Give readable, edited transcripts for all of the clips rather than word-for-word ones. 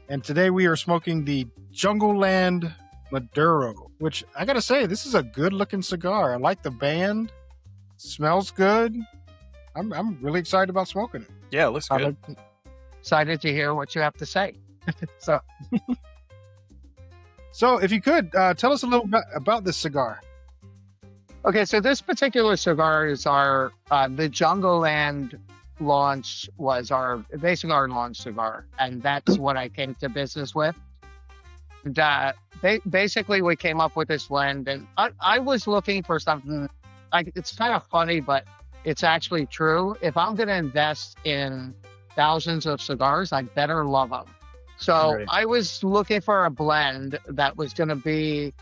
And today we are smoking the Jungle Land Maduro, which I gotta say, this is a good looking cigar. I like the band. Smells good. I'm really excited about smoking it. Yeah, it looks good. I'm excited to hear what you have to say. So if you could, tell us a little bit about this cigar. Okay, so this particular cigar is our, the Jungle Land launch was basically our launch cigar. And that's what I came to business with. And basically we came up with this blend, and I was looking for something, it's kind of funny, but it's actually true. If I'm going to invest in thousands of cigars, I better love them. So Right. I was looking for a blend that was going to be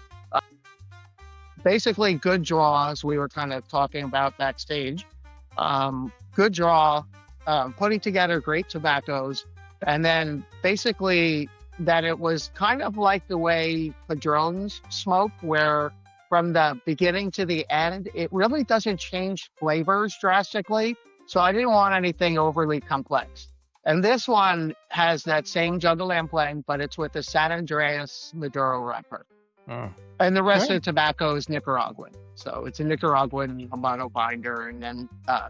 basically good draws. We were kind of talking about backstage. Good draw, putting together great tobaccos, and then basically that it was kind of like the way Padrones smoke, where from the beginning to the end, it really doesn't change flavors drastically. So I didn't want anything overly complex. And this one has that same Jungle Land blend, but it's with the San Andrés Maduro wrapper. Oh. And the rest Okay. of the tobacco is Nicaraguan. So it's a Nicaraguan Habano binder, and then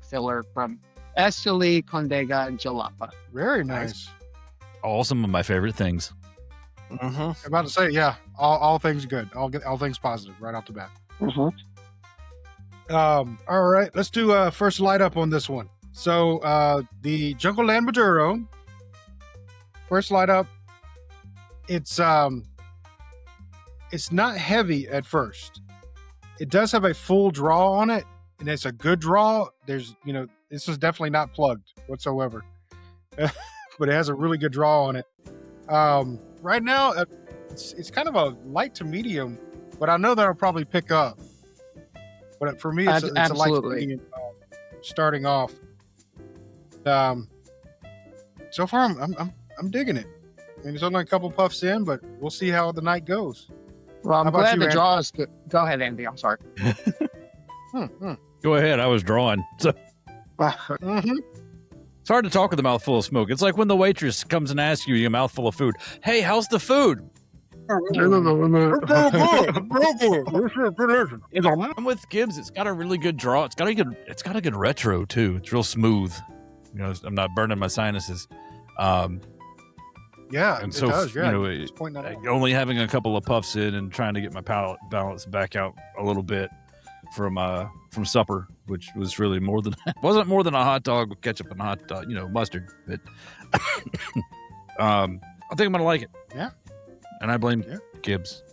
filler from Estelí, Condega, and Jalapa. Very nice. All some of my favorite things. Mm-hmm. I'm about to say, yeah, all things good. All things positive right off the bat. All right, let's do a first light up on this one. So the Jungle Land Maduro, first light up, it's not heavy at first. It does have a full draw on it, and it's a good draw. There's, this is definitely not plugged whatsoever, but it has a really good draw on it. Right now, it's kind of a light to medium, but I know that I'll probably pick up. But for me, it's a light to Absolutely. medium starting off. So far, I'm digging it. I mean, it's only a couple puffs in, but we'll see how the night goes. Well, I'm How about glad you, the Andy? draw is good. Go ahead, Andy. I'm sorry. Go ahead. I was drawing. So Mm-hmm. it's hard to talk with a mouthful of smoke. It's like when the waitress comes and asks you a mouthful of food. Hey, how's the food? I'm with Gibbs. It's got a really good draw. It's got a good retro too. It's real smooth. I'm not burning my sinuses. Yeah, And it so, does. Yeah, it- just pointing that out. only having a couple of puffs in and trying to get my palate balance back out a little bit from supper, which was really wasn't more than a hot dog with ketchup and hot dog, mustard. But I think I'm gonna like it. Yeah. And I blame Yeah. Gibbs.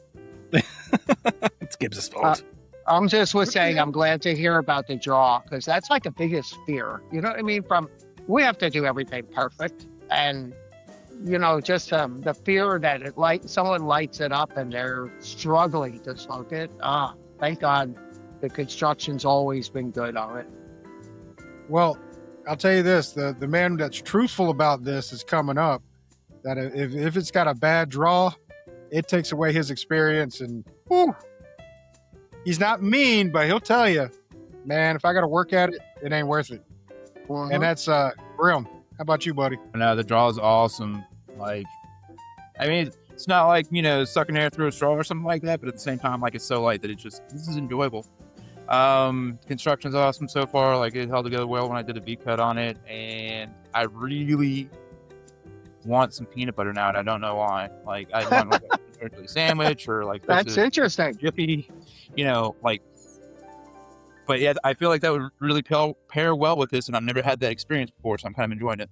It's Gibbs' fault. I'm just saying I'm glad to hear about the draw, because that's like the biggest fear. You know what I mean? We have to do everything perfect, and just the fear that someone lights it up and they're struggling to smoke it. Thank God the construction's always been good on it. Well, I'll tell you this: the man that's truthful about this is coming up. That if it's got a bad draw, it takes away his experience, and whew, he's not mean, but he'll tell you, man, if I got to work at it, it ain't worth it. And that's Grim. How about you, buddy? No, the draw is awesome. Like, I mean, it's not like, sucking air through a straw or something like that, but at the same time, like, it's so light that this is enjoyable. Construction's awesome so far. Like, it held together well when I did a V-cut on it, and I really want some peanut butter now, and I don't know why. Like, I want like a turkey sandwich or like That's interesting. Jiffy, but yeah, I feel like that would really pair well with this, and I've never had that experience before, so I'm kind of enjoying it.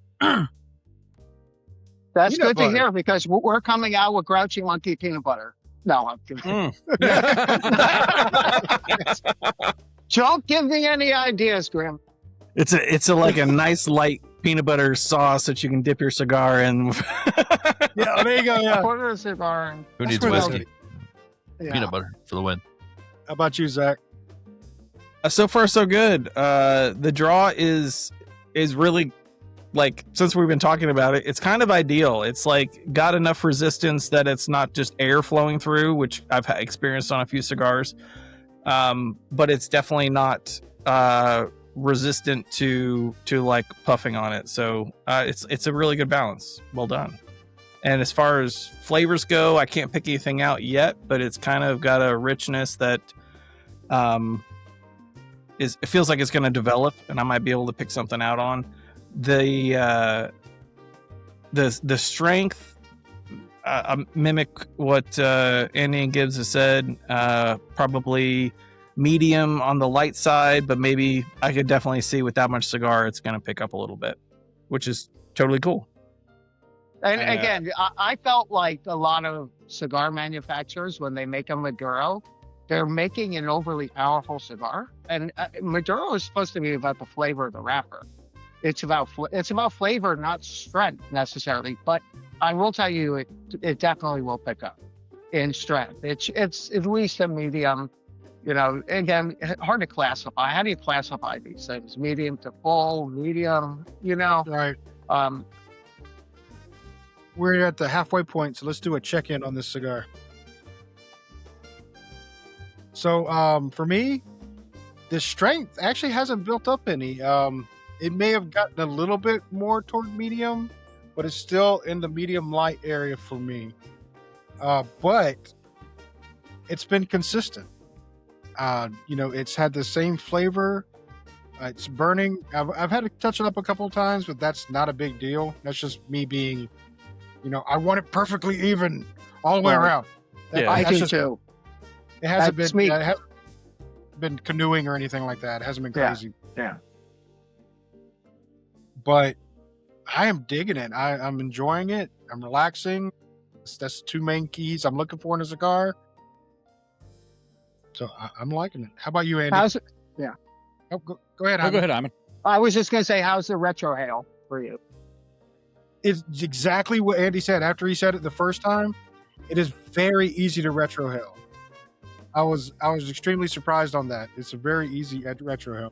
That's Peanut good butter. to hear, because we're coming out with Grouchy Monkey peanut butter. No, I'm kidding. Don't give me any ideas, Grim. It's like a nice light peanut butter sauce that you can dip your cigar in. Yeah, there you go. Yeah. Order a cigar. And, Who needs That's what whiskey? yeah. Peanut butter for the win. How about you, Zach? So far, so good. The draw is really, like, since we've been talking about it, it's kind of ideal. It's like got enough resistance that it's not just air flowing through, which I've experienced on a few cigars. But it's definitely not resistant to like puffing on it. So it's a really good balance. Well done. And as far as flavors go, I can't pick anything out yet, but it's kind of got a richness that it feels like it's going to develop, and I might be able to pick something out on. The strength, mimic what Andy and Gibbs has said, probably medium on the light side, but maybe I could definitely see with that much cigar, it's going to pick up a little bit, which is totally cool. And again, I felt like a lot of cigar manufacturers, when they make a Maduro, they're making an overly powerful cigar. And Maduro is supposed to be about the flavor of the wrapper. It's about flavor, not strength necessarily. But I will tell you, it definitely will pick up in strength. It's at least a medium. You know, again, hard to classify. How do you classify these things? Medium to full, medium. You know, Right. We're at the halfway point, so let's do a check-in on this cigar. So for me, the strength actually hasn't built up any. It may have gotten a little bit more toward medium, but it's still in the medium light area for me. But it's been consistent. It's had the same flavor. It's burning. I've had to touch it up a couple of times, but that's not a big deal. That's just me being, I want it perfectly even all the way around. I do too. It hasn't That's been. me. It hasn't been canoeing or anything like that. It hasn't been crazy. Yeah. But I am digging it. I'm enjoying it. I'm relaxing. That's the two main keys I'm looking for in a cigar. So I'm liking it. How about you, Andy? How's it? Yeah. Oh, go ahead. Go ahead, Hyman. I was just going to say, how's the retrohale for you? It's exactly what Andy said. After he said it the first time, it is very easy to retrohale. I was extremely surprised on that. It's a very easy retrohale.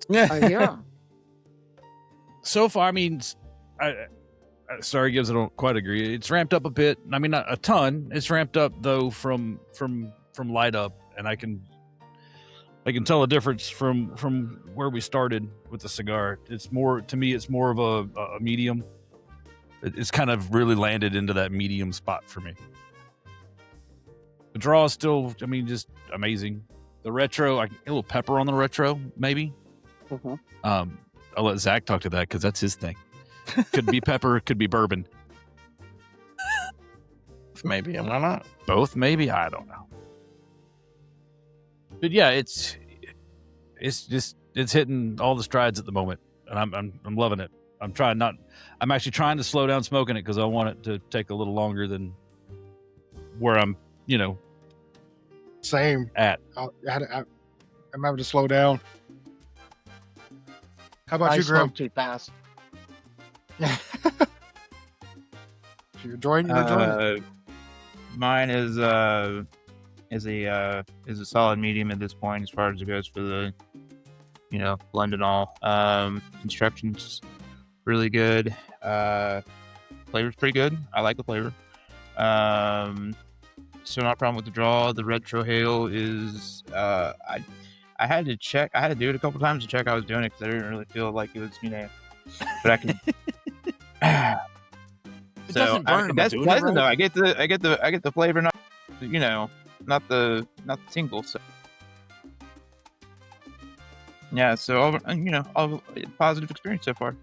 Yeah. So far, I mean, sorry, Gibbs, I don't quite agree. It's ramped up a bit. I mean, not a ton. It's ramped up though from light up, and I can tell a difference from where we started with the cigar. It's more, to me, it's more of a medium. It's kind of really landed into that medium spot for me. The draw is still, I mean, just amazing. The retro, a little pepper on the retro, maybe. Mhm. I'll let Zack talk to that because that's his thing. Could be pepper, could be bourbon. Maybe, why not? Both, maybe. I don't know. But yeah, it's hitting all the strides at the moment, and I'm loving it. I'm actually trying to slow down smoking it because I want it to take a little longer than where I'm, Same. at. I'm having to slow down. How about I you, Grim? smoke too fast. You're enjoying it? Mine is a solid medium at this point as far as it goes for the blend and all. Instructions really good. Flavor's pretty good. I like the flavor. So not a problem with the draw. The retrohale is I had to check. I had to do it a couple times to check I was doing it because I didn't really feel like it was but I can. It doesn't burn. That's pleasant though. I get the flavor, not not the tingle. So yeah, so all positive experience so far.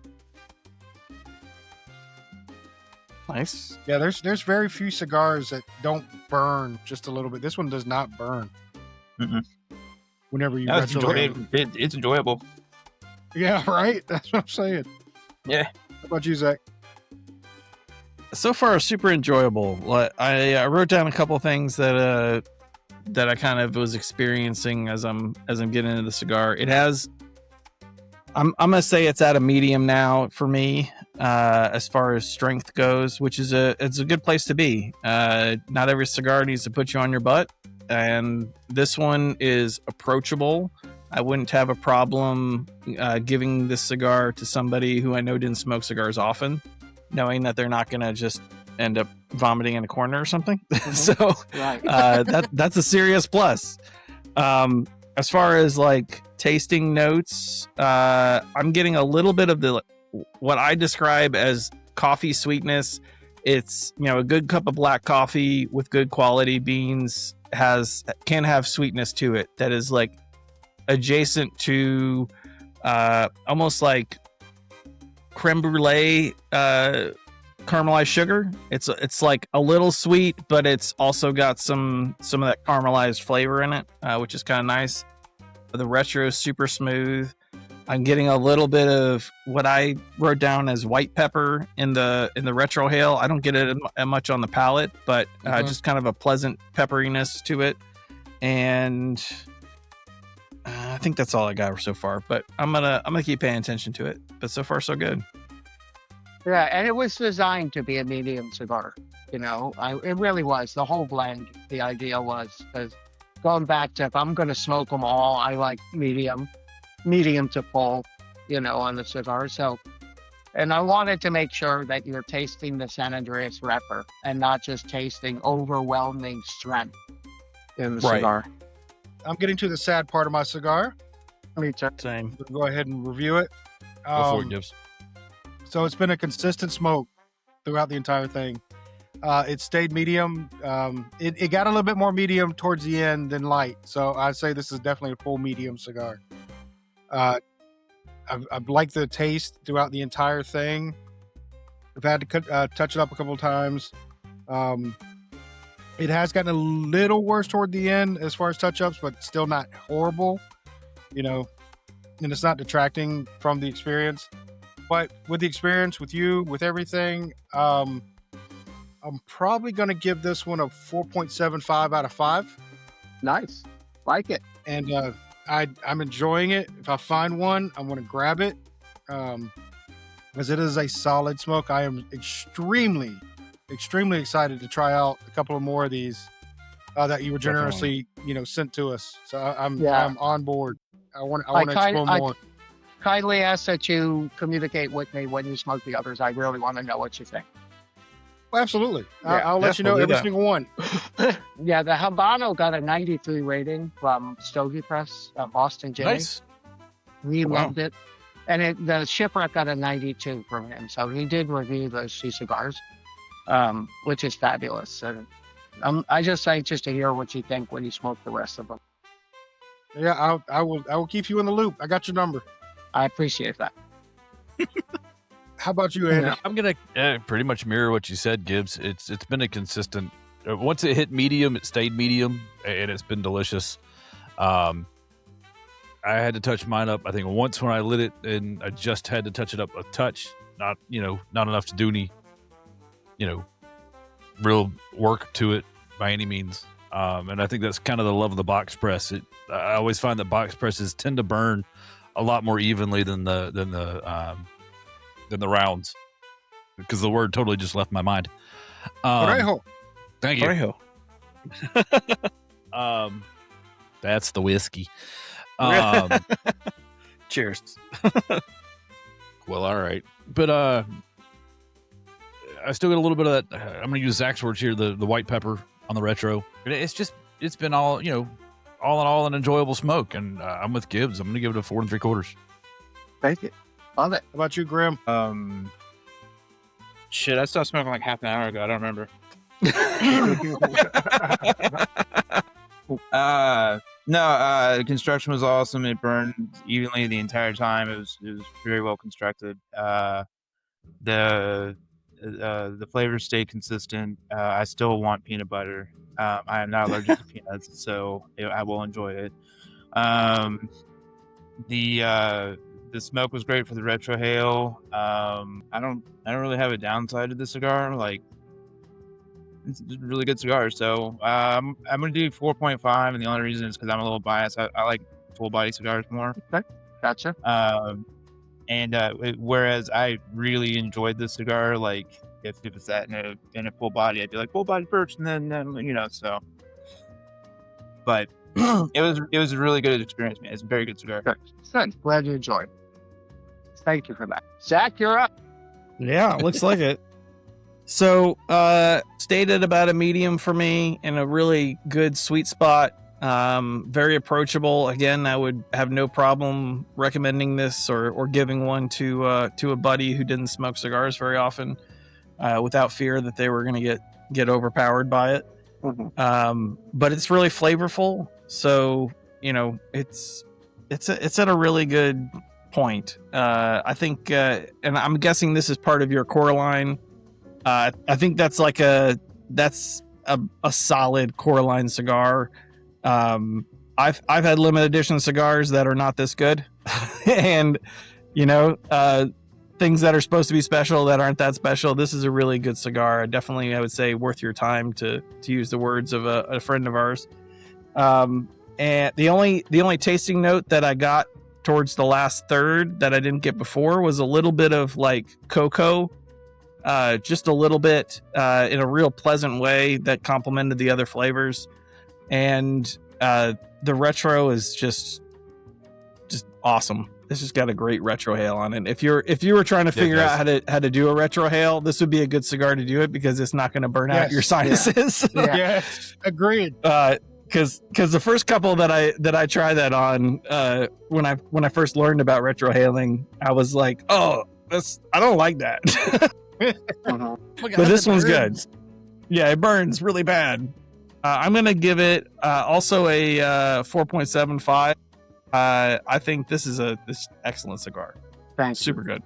Nice. Yeah, there's very few cigars that don't burn just a little bit. This one does not burn. Mm-mm. Whenever you It's retrohale. it's enjoyable. Yeah, right? That's what I'm saying. Yeah. How about you, Zack? So far, super enjoyable. I wrote down a couple of things that I kind of was experiencing as I'm getting into the cigar. It has. I'm gonna say it's at a medium now for me, as far as strength goes, which is it's a good place to be. Not every cigar needs to put you on your butt, and this one is approachable. I wouldn't have a problem giving this cigar to somebody who I know didn't smoke cigars often, knowing that they're not gonna just end up vomiting in a corner or something. So Right. that's a serious plus. As far as like tasting notes, I'm getting a little bit of the what I describe as coffee sweetness. It's, a good cup of black coffee with good quality beans can have sweetness to it that is like adjacent to almost like creme brulee caramelized sugar. It's like a little sweet, but it's also got some of that caramelized flavor in it, which is kind of nice. The retro is super smooth. I'm getting a little bit of what I wrote down as white pepper in the retrohale. I don't get it much on the palate, but just kind of a pleasant pepperiness to it. And I think that's all I got so far. But I'm gonna keep paying attention to it. But so far, so good. Yeah, and it was designed to be a medium cigar. It really was. The whole blend, the idea was, because going back to, if I'm going to smoke them all, I like medium to full, on the cigar. So, and I wanted to make sure that you're tasting the San Andrés wrapper and not just tasting overwhelming strength in the cigar. I'm getting to the sad part of my cigar. Me too. Same. We'll go ahead and review it. Go for it, Gibbs. So it's been a consistent smoke throughout the entire thing. It stayed medium. It got a little bit more medium towards the end than light. So I'd say this is definitely a full medium cigar. I've liked the taste throughout the entire thing. I've had to touch it up a couple of times. It has gotten a little worse toward the end as far as touch-ups, but still not horrible, and it's not detracting from the experience. But with the experience, with you, with everything, I'm probably going to give this one a 4.75 out of 5. Nice. Like it. And I'm enjoying it. If I find one, I'm going to grab it. As it is a solid smoke. I am extremely excited to try out a couple of more of these that you were generously, sent to us. So I'm on board. I want to explore more. Kindly ask that you communicate with me when you smoke the others. I really want to know what you think. Well, absolutely. Yeah. I'll let you know every single one. Yeah, the Habano got a 93 rating from Stogie Press, Boston Jimmy. Nice. He loved it. And the shipwreck got a 92 from him. So he did review those two cigars, which is fabulous. And I just anxious to hear what you think when you smoke the rest of them. Yeah, I will keep you in the loop. I got your number. I appreciate that. How about you, Andy? I'm gonna pretty much mirror what you said, Gibbs. It's been a consistent. Once it hit medium, it stayed medium, and it's been delicious. I had to touch mine up, I think, once when I lit it, and I just had to touch it up a touch. Not enough to do any, real work to it by any means. And I think that's kind of the love of the box press. I always find that box presses tend to burn a lot more evenly than the rounds, because the word totally just left my mind. Parejo. Thank you. Parejo. That's the whiskey. Cheers. Well, all right, but I still get a little bit of that. I'm going to use Zach's words here. The white pepper on the retro. It's been all all in all an enjoyable smoke, and I'm with Gibbs. I'm going to give it a 4 3/4. Thank you. Love it. How about you, Grim? Shit, I stopped smoking like half an hour ago. I don't remember. The construction was awesome. It burned evenly the entire time. It was very well constructed. The flavors stayed consistent. I still want peanut butter. I am not allergic to peanuts, so I will enjoy it. The smoke was great for the retrohale. I don't really have a downside to the cigar. Like, it's a really good cigar. So I'm gonna do 4.5, and the only reason is because I'm a little biased. I like full body cigars more. Okay. Gotcha. Whereas I really enjoyed this cigar, like if it was that in a full body, I'd be like full body first, and then so. But it was a really good experience, man. It's a very good cigar. Good. Glad you enjoyed. Thank you for that. Zach, you're up. Yeah, looks like it. So, stayed at about a medium for me, in a really good sweet spot. Very approachable. Again, I would have no problem recommending this or giving one to a buddy who didn't smoke cigars very often, without fear that they were going to get overpowered by it. But it's really flavorful. So, you know, it's at a really good point. I think, and I'm guessing this is part of your core line. I think that's a solid core line cigar. I've had limited edition cigars that are not this good, and you know, things that are supposed to be special that aren't that special. This is a really good cigar. Definitely, I would say worth your time, to use the words of a friend of ours. And the only tasting note that I got towards the last third that I didn't get before was a little bit of like cocoa, just a little bit, in a real pleasant way that complemented the other flavors. And the retro is just awesome. This has got a great retrohale on it. If you were trying to figure out how to do a retrohale, this would be a good cigar to do it, because it's not going to burn out your sinuses. Yes, agreed. Because the first couple that I tried that on, when I first learned about retrohaling, I was like, oh, I don't like that. But this one's good. Yeah, it burns really bad. I'm gonna give it also a 4.75. I think this is this excellent cigar. Thanks. Super good.